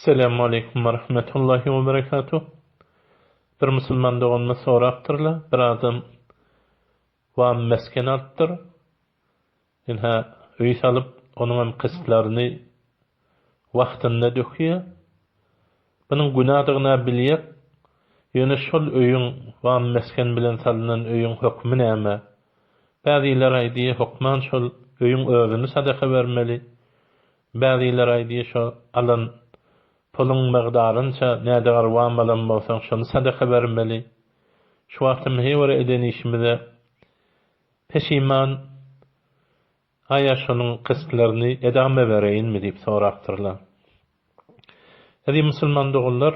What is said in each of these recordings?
Selamun Aleyküm ve Rahmetullahi ve Berekatuh. Bir Müslüman doğanma soraptırla, bir adam vam mesken alttır. İnha öy salıp, onun hem kısıtlarını vaktinde döküyor. Bunun günahdığına biliyek, yöne şol öyün vam mesken bilen salınan öyün hükmü näme? Bäziler aýdy hukman şol öyün özüni sadaka vermeli. Bäziler aýdy şol alan pulun miqdarınça nädär wam bilen bolsaň şonu sadaka bermeli. Şu wagtym hewer eden işimize peşiman aýa şonuň kysıtlaryny edame bereýinmi diýip sorapdyrlar. Edi musulman dogullar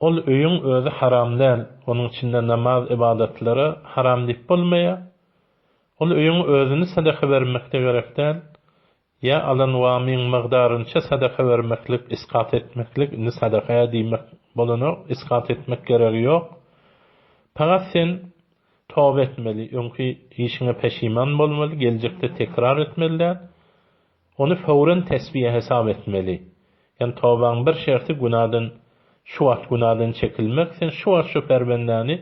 ol öýüň özü haram däl, onuň içinde namaz ibadetlere haram diýip bolmaýa. Ol öýüň özüni sadaka bermekde gerek däl. Ya alan wamyň migdarynça sadaka vermeklik, isqat etmeklik, ini sadakaya diýmek bolanok, isqat etmek geregi ýok. Pagat sen tawba etmeli, öňkü işiňe peşiman bolmaly, geljekde tekrar etmeli. Onu fawran tesbihe hesap etmeli. Yani tawbaň bir şerti günahdan, şu wagt günahdan çekilmek, sen şu wagt şu perbendäni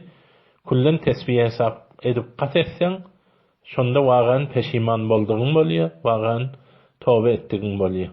kullen tesbihe hesap edip qat etsen, şonda wagan peşiman boldygyň bolýar, wagan tawba etdigiň bolýar.